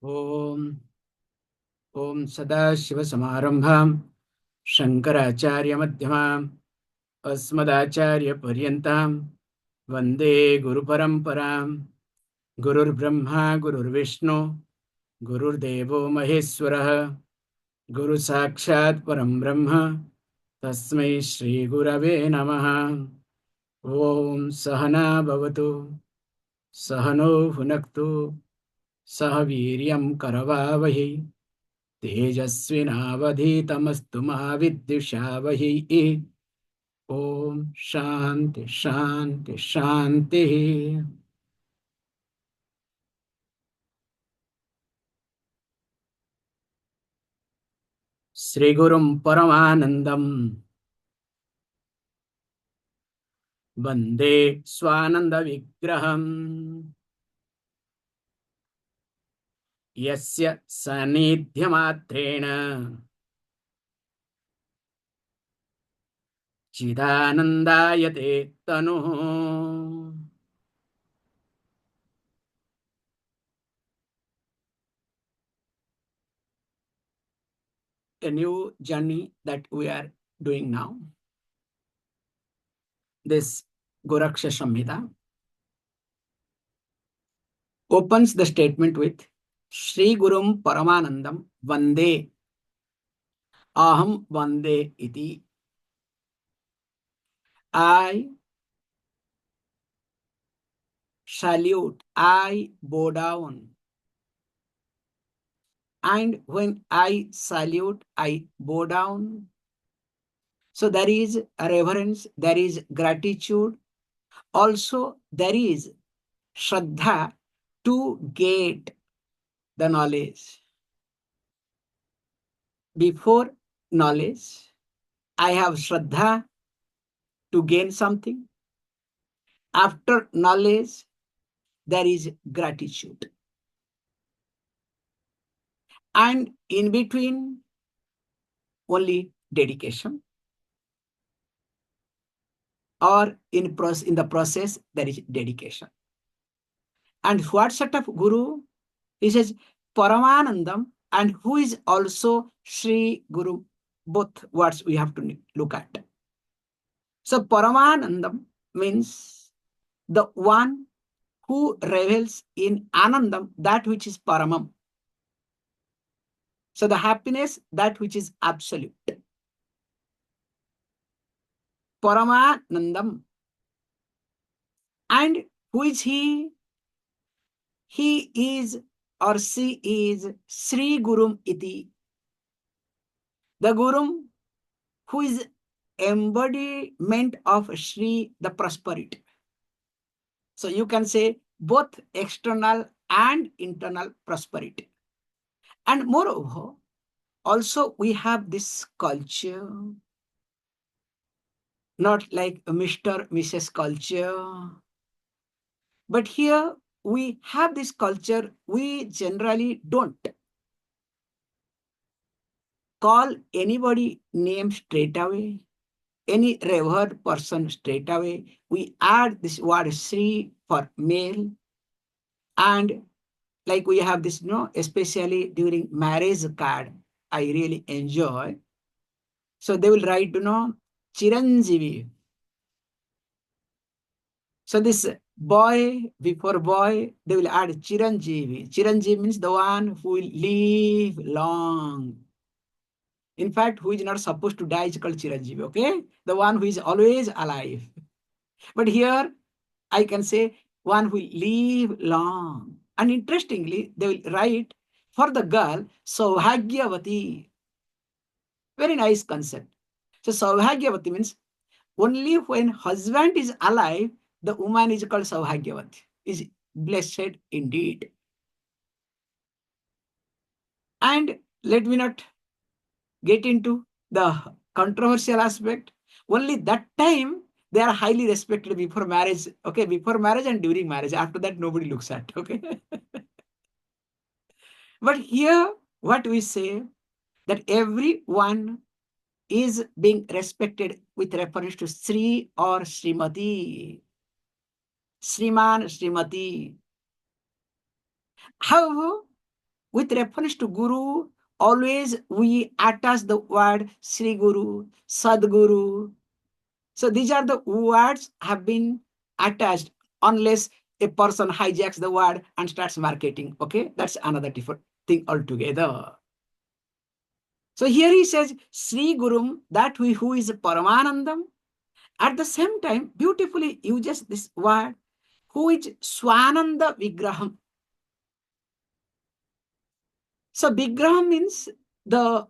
ओम ओम सदाशिवसमारंभां शंकराचार्यमध्यमाम् अस्मदाचार्यपर्यन्तां वन्दे गुरुपरम्परां। गुरुर्ब्रह्मा गुरुर्विष्णु गुरुर्देवो महेश्वरः गुरुसाक्षात् परं ब्रह्म तस्मै श्रीगुरवे नमः। ॐ सहना भवतु सहनो भुनक्तु सह वीर्यं करवावहै तेजस्विनावधीतमस्तु मा विद्विषावहै। ओम शांति शांति शांति। श्री गुरुं परमानंदं वंदे स्वानंद विग्रहम् यस्य सान्निध्यमात्रेण चिदानन्दायते तनुः। A new journey that we are doing now. This Goraksha Samhita opens the statement with Sri Gurum Paramanandam Vande Aham Vande Iti. I salute, I bow down. And when I salute, I bow down. So there is a reverence, there is gratitude. Also, there is Shraddha to get the knowledge. Before knowledge, I have Shraddha to gain something. After knowledge, there is gratitude. And in between, only dedication. Or in the process, there is dedication. And what sort of Guru? He says Paramanandam, and who is also Sri Guru. Both words we have to look at. So Paramanandam means the one who revels in Anandam, that which is Paramam. So the happiness, that which is absolute. Paramanandam. And who is he? He is or she is Sri Gurum Iti. The Gurum who is embodiment of Sri, the prosperity. So you can say both external and internal prosperity. And moreover, also we have this culture, not like Mr. Mrs. culture, but here we have this culture, we generally don't call anybody name straight away, any revered person straight away. We add this word Sri for male. And like we have this, especially during marriage card, I really enjoy. So they will write, Chiranjeevi. So this boy, before boy, they will add Chiranjeevi. Chiranjeevi means the one who will live long. In fact, who is not supposed to die is called Chiranjeevi, okay? The one who is always alive. But here, I can say one who will live long. And interestingly, they will write for the girl, Saubhagyavati. Very nice concept. So Saubhagyavati means only when husband is alive, the woman is called Saubhagyavati, is blessed indeed. And let me not get into the controversial aspect. Only that time they are highly respected before marriage. Okay, before marriage and during marriage. After that, nobody looks at. Okay. But here, what we say that everyone is being respected with reference to Sri or Srimati. Sriman, Srimati. However, with reference to Guru, always we attach the word Sri Guru, Sadguru. So these are the words have been attached unless a person hijacks the word and starts marketing. Okay, that's another different thing altogether. So here he says, Sri Gurum, that who is Paramanandam. At the same time, beautifully uses this word, who is Swananda Vigraham. So Vigraham means the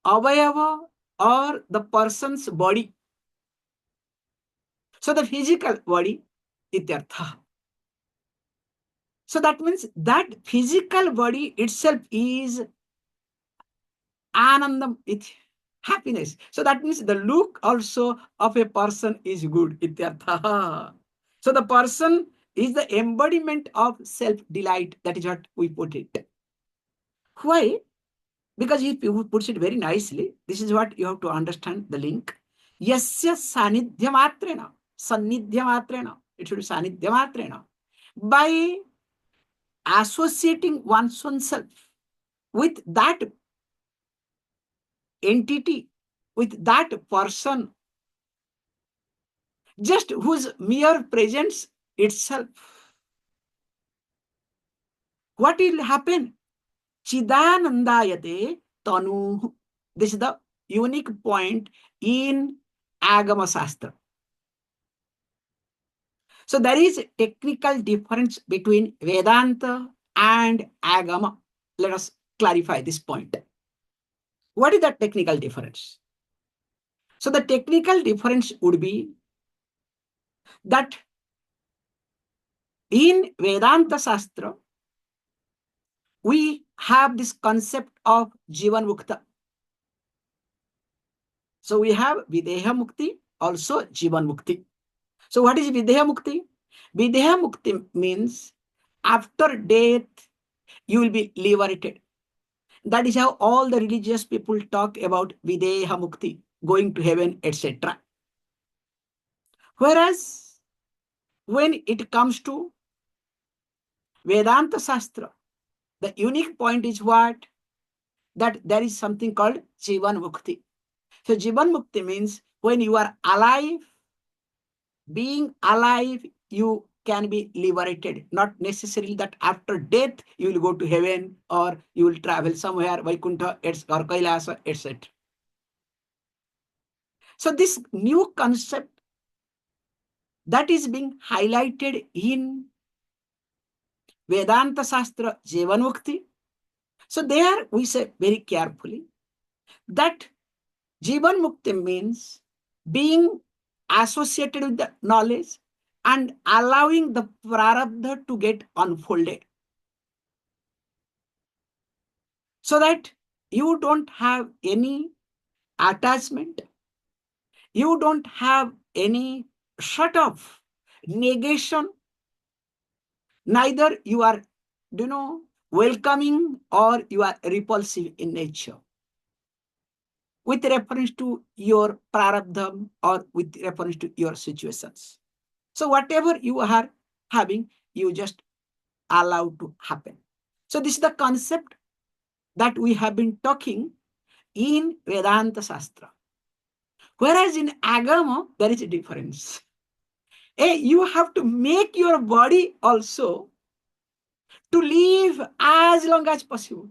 avayava or the person's body. So the physical body, ityartha. So that means that physical body itself is anandam, it happiness. So that means the look also of a person is good, ityartha. So the person is the embodiment of self-delight. That is what we put it. Why? Because he puts it very nicely. This is what you have to understand the link. Yasya sanidhyamatrena. Sanidhyamatrena. It should be sanidhyamatrena. By associating oneself with that entity, with that person, just whose mere presence itself, what will happen? Chidanandayate tanu. This is the unique point in Agama Shastra. So there is a technical difference between Vedanta and Agama. Let us clarify this point. What is the technical difference? So the technical difference would be that in Vedanta Shastra, we have this concept of Jivan Mukta. So we have Videha Mukti, also Jivan Mukti. So what is Videha Mukti? Videha Mukti means after death, you will be liberated. That is how all the religious people talk about Videha Mukti, going to heaven, etc. Whereas when it comes to Vedanta Shastra, the unique point is what? That there is something called Jivan Mukti. So Jivan Mukti means when you are alive, being alive, you can be liberated. Not necessarily that after death you will go to heaven or you will travel somewhere, Vaikuntha or Kailasa, etc. So this new concept that is being highlighted in Vedanta Shastra, Jivanmukti. So there we say very carefully that Jivanmukti means being associated with the knowledge and allowing the prarabdha to get unfolded. So that you don't have any attachment, you don't have any sort of negation, neither you are, welcoming or you are repulsive in nature with reference to your prarabdha or with reference to your situations. So whatever you are having, you just allow to happen. So this is the concept that we have been talking in Vedanta Shastra. Whereas in Agama, there is a difference. You have to make your body also to live as long as possible.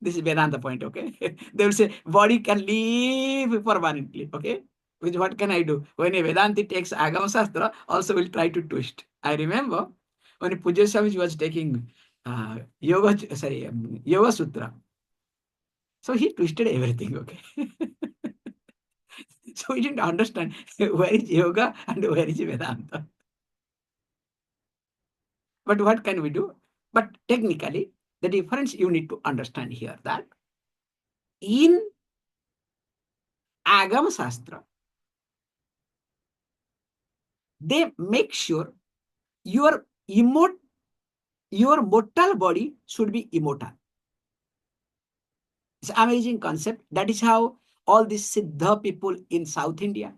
This is Vedanta point, okay? They will say, body can live permanently, okay? Which what can I do? When a Vedanti takes Agama Shastra, also will try to twist. I remember when Pujya Swamiji was taking Yoga Sutra. So he twisted everything, okay? So we didn't understand where is yoga and where is Vedanta. But what can we do? But technically, the difference you need to understand here that in Agama Shastra, they make sure your your mortal body should be immortal. It's an amazing concept. That is how all these Siddha people in South India,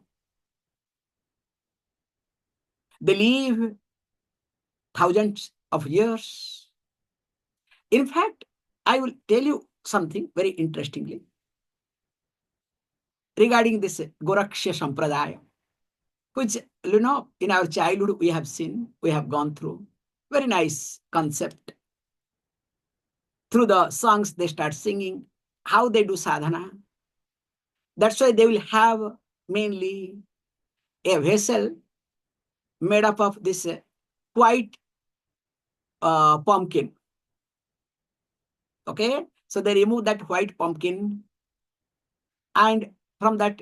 they live thousands of years. In fact, I will tell you something very interestingly regarding this Goraksha Sampradaya, which, in our childhood we have seen, we have gone through. Very nice concept. Through the songs they start singing, how they do sadhana. That's why they will have mainly a vessel made up of this white pumpkin. Okay, so they remove that white pumpkin, and from that,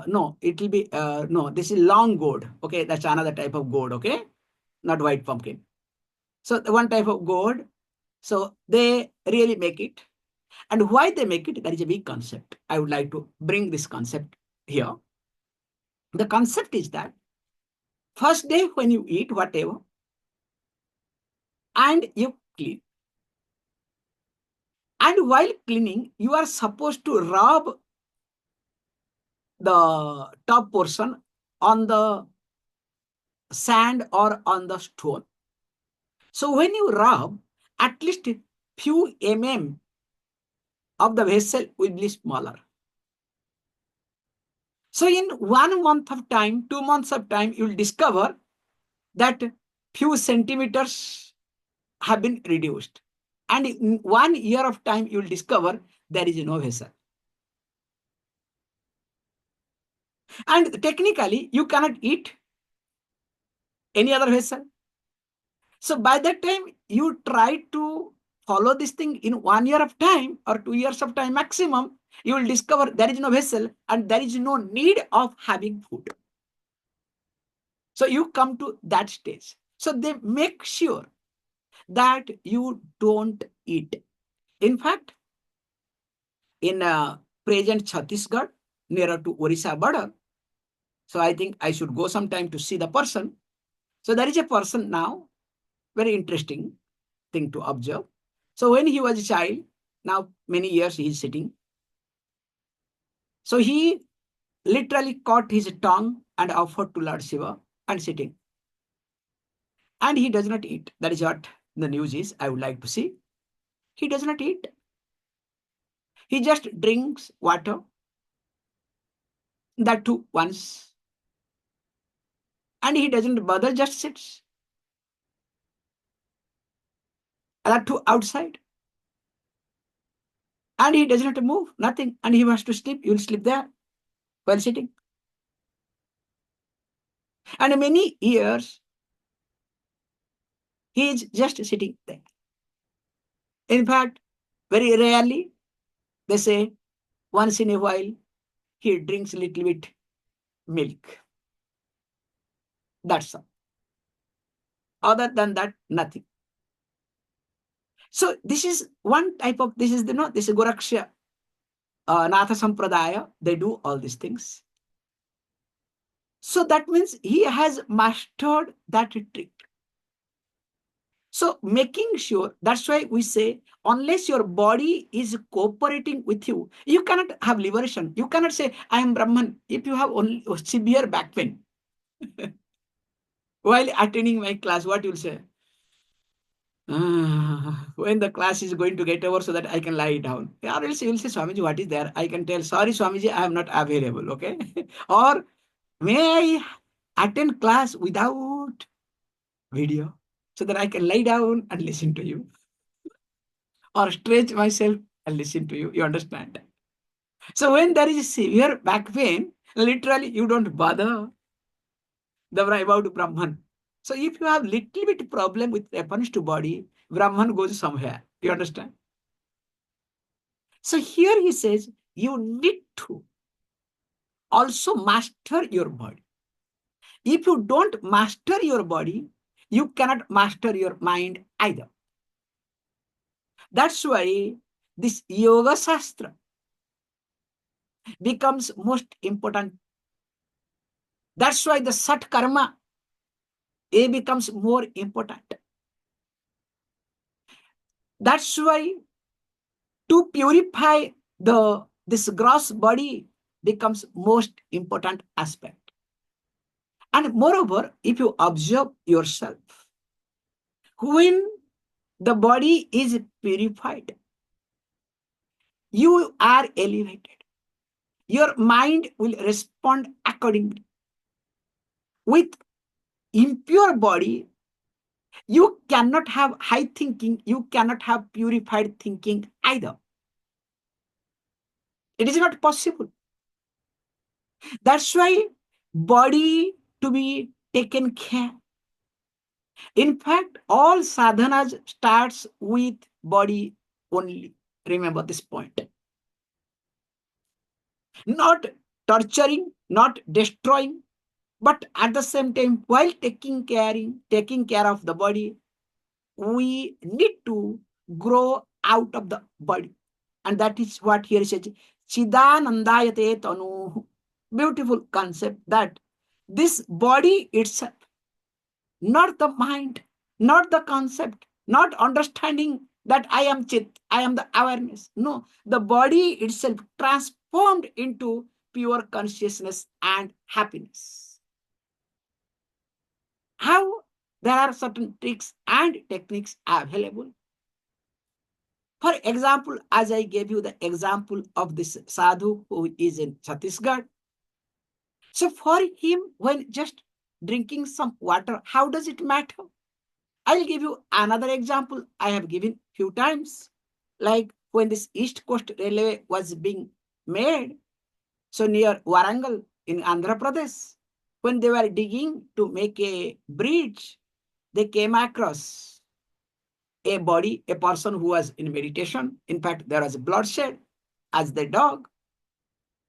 no, it will be, no, this is long gourd. Okay, that's another type of gourd. Okay, not white pumpkin. So the one type of gourd. So they really make it. And why they make it, that is a big concept. I would like to bring this concept here. The concept is that first day when you eat whatever, and you clean. And while cleaning, you are supposed to rub the top portion on the sand or on the stone. So when you rub, at least few of the vessel will be smaller. So in 1 month of time, 2 months of time, you will discover that few centimeters have been reduced. And in 1 year of time, you will discover there is no vessel. And technically, you cannot eat any other vessel. So by that time, you try to follow this thing in 1 year of time or 2 years of time maximum, you will discover there is no vessel and there is no need of having food. So you come to that stage. So they make sure that you don't eat. In fact, in present Chhattisgarh, nearer to Orissa border, so I think I should go sometime to see the person. So there is a person now, very interesting thing to observe. So when he was a child, now many years he is sitting. So he literally caught his tongue and offered to Lord Shiva and sitting. And he does not eat. That is what the news is. I would like to see. He does not eat. He just drinks water. That too once. And he doesn't bother, just sits. That too outside. And he does not move, nothing. And he wants to sleep. You will sleep there while sitting. And many years, he is just sitting there. In fact, very rarely, they say, once in a while, he drinks a little bit milk. That's all. Other than that, nothing. So this is one type of, this is Goraksha Natha Sampradaya. They do all these things. So that means he has mastered that trick. So making sure, that's why we say, unless your body is cooperating with you, you cannot have liberation. You cannot say, I am Brahman, if you have only severe back pain. While attending my class, what you'll say? When the class is going to get over so that I can lie down. Or else you will say, Swamiji, what is there? I can tell, sorry, Swamiji, I am not available, okay? Or may I attend class without video so that I can lie down and listen to you? Or stretch myself and listen to you. You understand? So when there is severe back pain, literally you don't bother about Brahman. So if you have little bit problem with reference to body, Brahman goes somewhere. You understand? So here he says, you need to also master your body. If you don't master your body, you cannot master your mind either. That's why this Yoga Shastra becomes most important. That's why the Sat Karma becomes more important. That's why to purify this gross body becomes most important aspect. And moreover, if you observe yourself, when the body is purified. You are elevated. Your mind will respond accordingly. With impure body, you cannot have high thinking, you cannot have purified thinking either. It is not possible. That's why body to be taken care. In fact, all sadhanas starts with body only. Remember this point. Not torturing, not destroying, but at the same time, while taking care of the body, we need to grow out of the body. And that is what here says, Chidanandayate tanu. Beautiful concept that this body itself, not the mind, not the concept, not understanding that I am Chit, I am the awareness. No, the body itself transformed into pure consciousness and happiness. How? There are certain tricks and techniques available. For example, as I gave you the example of this sadhu who is in Chhattisgarh. So for him, when just drinking some water, how does it matter? I'll give you another example I have given few times. Like when this East Coast Railway was being made, so near Warangal in Andhra Pradesh, when they were digging to make a bridge, they came across a body, a person who was in meditation. In fact, there was bloodshed as the dog.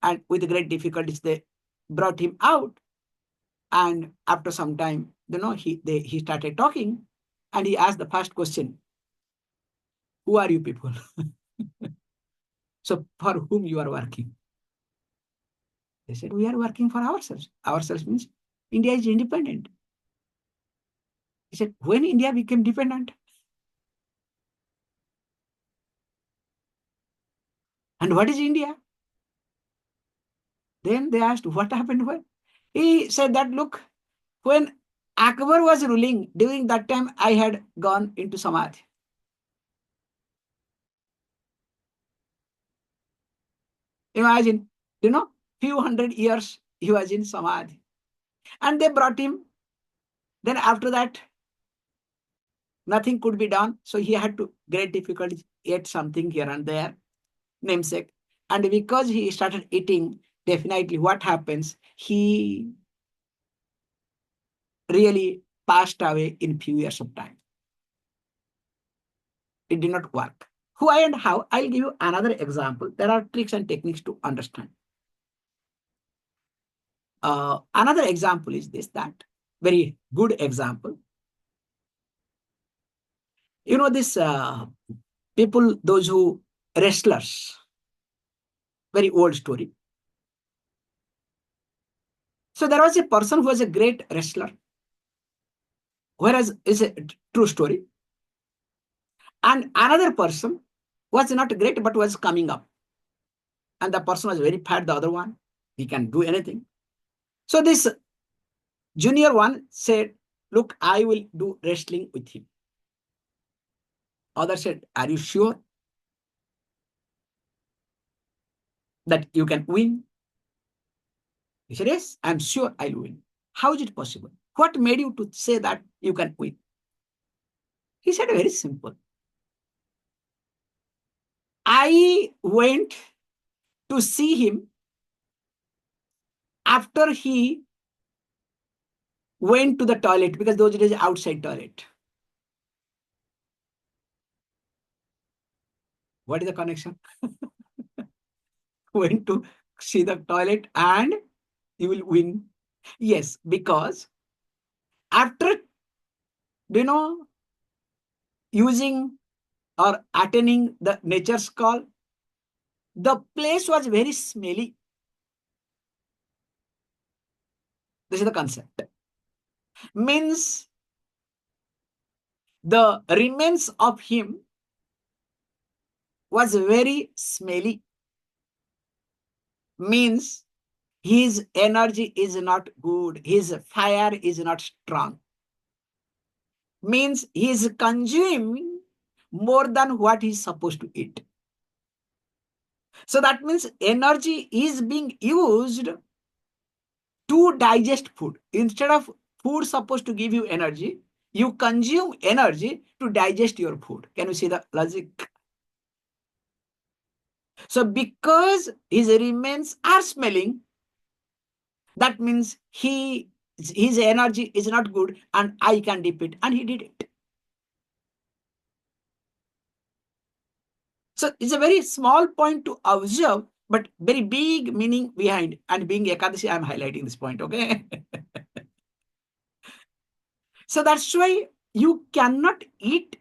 And with great difficulties, they brought him out. And after some time, he started talking. And he asked the first question, who are you people? So for whom you are working? They said, we are working for ourselves. Ourselves means India is independent. He said, when India became dependent? And what is India? Then they asked, what happened when? He said that, look, when Akbar was ruling, during that time, I had gone into Samadhi. Imagine, few hundred years he was in Samadhi. And they brought him. Then after that, nothing could be done. So he had to, great difficulty, eat something here and there, namesake. And because he started eating, definitely what happens? He really passed away in few years of time. It did not work. Why and how? I'll give you another example. There are tricks and techniques to understand. Another example is this, that very good example. This people, those who wrestlers, very old story. So there was a person who was a great wrestler, whereas is a true story. And another person was not great, but was coming up. And the person was very fat, the other one, he can do anything. So this junior one said, look, I will do wrestling with him. Other said, are you sure that you can win? He said, yes, I'm sure I'll win. How is it possible? What made you to say that you can win? He said, very simple. I went to see him after he went to the toilet, because those days outside toilet. What is the connection? Went to see the toilet and you will win. Yes, because after, using or attaining the nature's call, the place was very smelly. This is the concept. Means the remains of him was very smelly. Means his energy is not good. His fire is not strong. Means he is consuming more than what he is supposed to eat. So that means energy is being used to digest food. Instead of food supposed to give you energy, you consume energy to digest your food. Can you see the logic? So because his remains are smelling, that means his energy is not good and I can dip it. And he did it. So it's a very small point to observe, but very big meaning behind. And being Ekadashi, I'm highlighting this point, okay? So that's why you cannot eat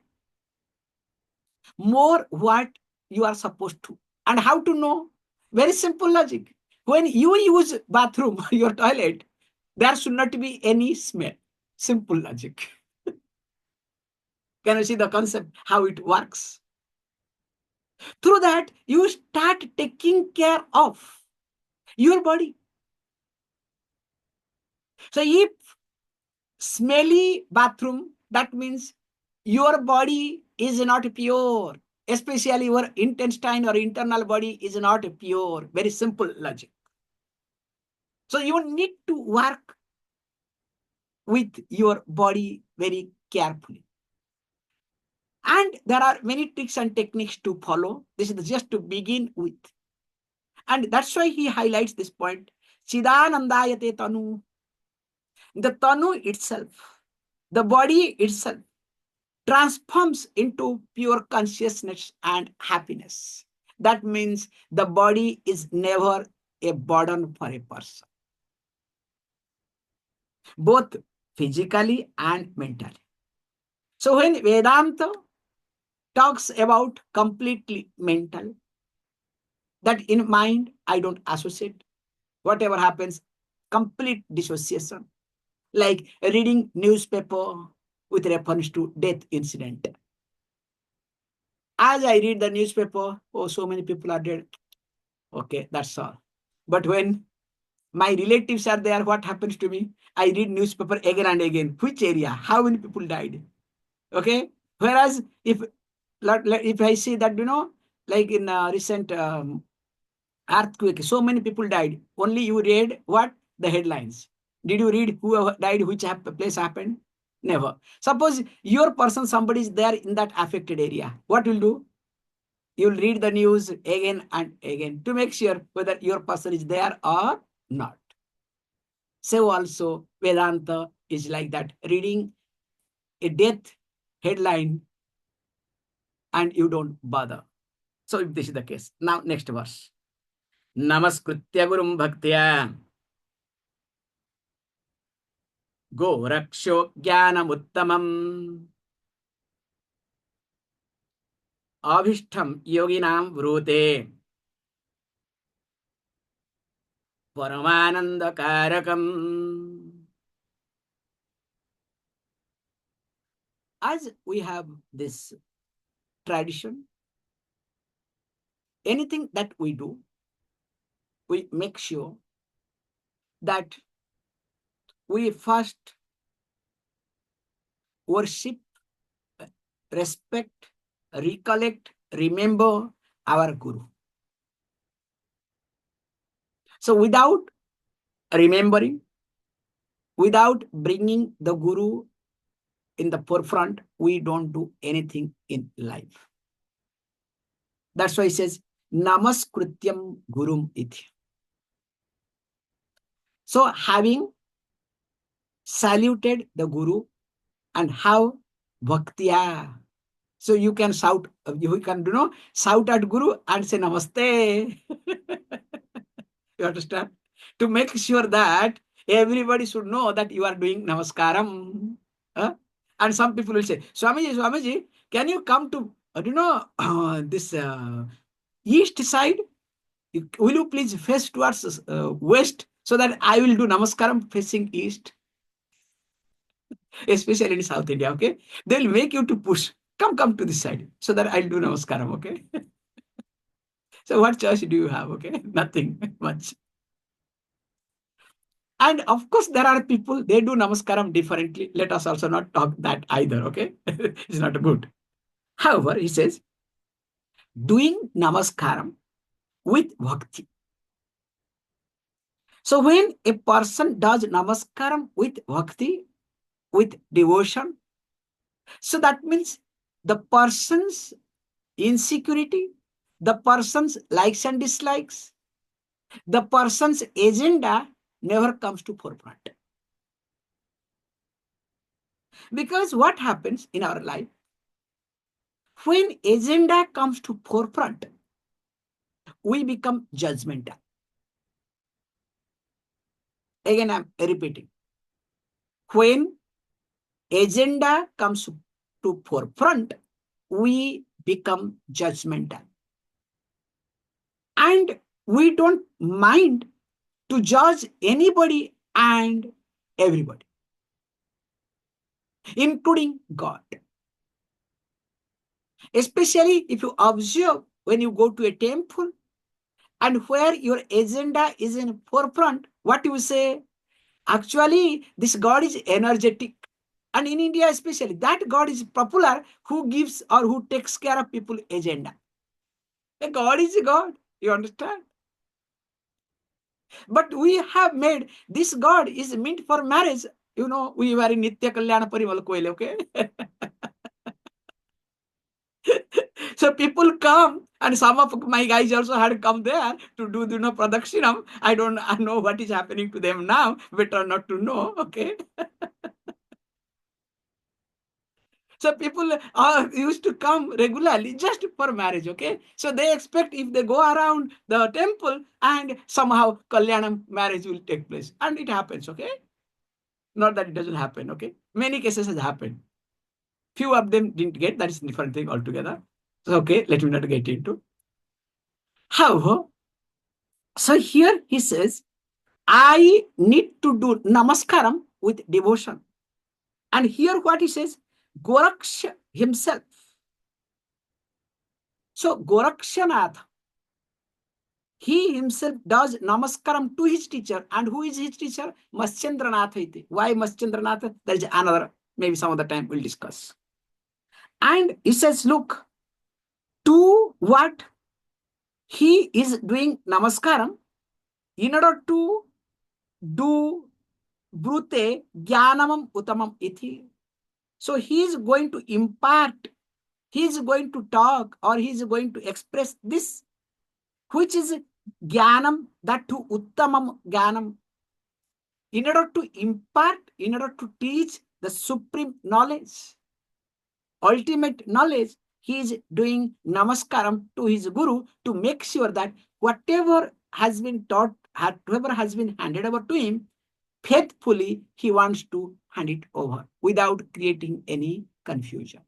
more what you are supposed to. And how to know? Very simple logic. When you use bathroom, your toilet, there should not be any smell. Simple logic. Can you see the concept, how it works? Through that, you start taking care of your body. So if smelly bathroom, that means your body is not pure, especially your intestine or internal body is not pure. Very simple logic. So you need to work with your body very carefully. And there are many tricks and techniques to follow. This is just to begin with. And that's why he highlights this point. Chidanandayate tanu. The tanu itself, the body itself, transforms into pure consciousness and happiness. That means the body is never a burden for a person, both physically and mentally. So when Vedanta talks about completely mental, that in mind, I don't associate. Whatever happens, complete dissociation. Like reading newspaper with reference to death incident. As I read the newspaper, oh, so many people are dead. Okay, that's all. But when my relatives are there, what happens to me? I read newspaper again and again. Which area? How many people died? Okay. Whereas if I see that, like in recent earthquake, so many people died. Only you read what? The headlines. Did you read who died, which place happened? Never. Suppose your person, somebody is there in that affected area. What will do? You'll read the news again and again to make sure whether your person is there or not. So also Vedanta is like that, reading a death headline and you don't bother. So if this is the case, now next verse. Namaskritya gurum bhaktya Goraksho jnanamuttamam Avishtam yoginam vrute Paramananda karakam. As we have this tradition, anything that we do, we make sure that we first worship, respect, recollect, remember our Guru. So without remembering, without bringing the Guru in the forefront, we don't do anything in life. That's why he says, Namaskrityam Gurum Iti. So having saluted the Guru and how bhaktya. So you can shout, shout at Guru and say Namaste. You understand? To make sure that everybody should know that you are doing Namaskaram. And some people will say, Swamiji, can you come to, this east side? Will you please face towards west so that I will do Namaskaram facing east? Especially in South India, okay? They'll make you to push. Come to this side so that I'll do Namaskaram, okay? So what choice do you have, okay? Nothing much. And of course, there are people, they do Namaskaram differently. Let us also not talk that either, okay? It's not good. However, he says, doing namaskaram with bhakti. So when a person does namaskaram with bhakti, with devotion, so that means the person's insecurity, the person's likes and dislikes, the person's agenda never comes to forefront. Because what happens in our life, when agenda comes to forefront, we become judgmental. Again, I'm repeating. When agenda comes to forefront, we become judgmental. And we don't mind to judge anybody and everybody, including God. Especially if you observe when you go to a temple and where your agenda is in forefront, what you say? Actually, this God is energetic. And in India especially, that God is popular who gives or who takes care of people's agenda. A God is a God. You understand? But we have made this God is meant for marriage. You know, we were in Nitya Kalyana Parimal Koile, okay? So people come, and some of my guys also had come there to do, Pradakshinam. I know what is happening to them now. Better not to know, okay? So people used to come regularly just for marriage, okay? So they expect if they go around the temple and somehow Kalyanam marriage will take place. And it happens, okay? Not that it doesn't happen, okay? Many cases has happened. Few of them didn't get, that is a different thing altogether. So, okay, let me not get into. However, so here he says, I need to do namaskaram with devotion. And here what he says, Goraksha himself. So Gorakshanath, he himself does namaskaram to his teacher. And who is his teacher? Maschendranath. Why Maschendranath? There is another, maybe some other time we'll discuss. And he says, look, to what he is doing namaskaram in order to do brute jnanamam utamam iti. So he is going to impart, he is going to talk, or he is going to express this, which is jnanam, that to uttamam jnanam, in order to impart, in order to teach the supreme knowledge, ultimate knowledge. He is doing namaskaram to his guru to make sure that whatever has been taught, whatever has been handed over to him, faithfully he wants to hand it over without creating any confusion.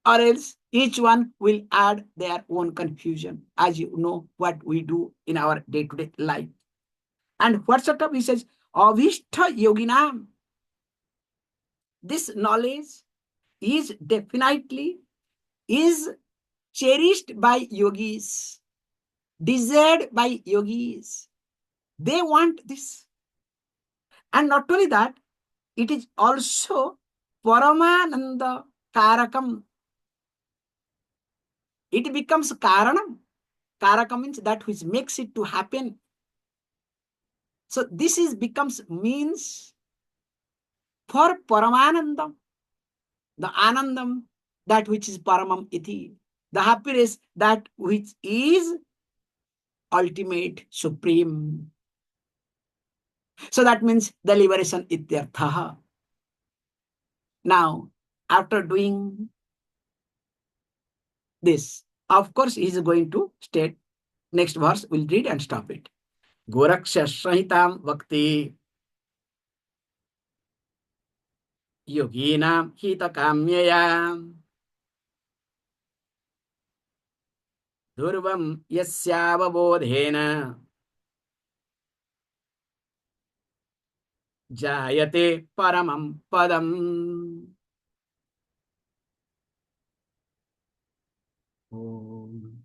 Or else each one will add their own confusion, as you know what we do in our day-to-day life. And what sort of, he says, Avishta yoginam. This knowledge is definitely is cherished by yogis, desired by yogis. They want this. And not only that, it is also Paramananda Karakam. It becomes Karanam. Karakam means that which makes it to happen. So this is becomes means for Paramanandam, the Anandam, that which is Paramam iti, the happiness that which is ultimate, supreme. So that means the liberation ityarthaha. Now, after doing this, of course, he is going to state, next verse, we'll read and stop it. Goraksha Samhitam Bhakti Yoginam Hitakamyayam Durvam Yasyavabodhena Jayate Paramam Padam. Om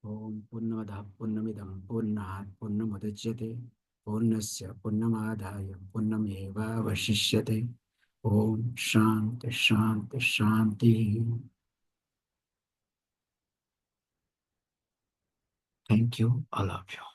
Om Purnamada Purnamidam Purnat Purnamudachyate Purnasya Purnamadaya Purnameva Vashishyate Om Shanti Shanti Shanti. Thank you, all of you.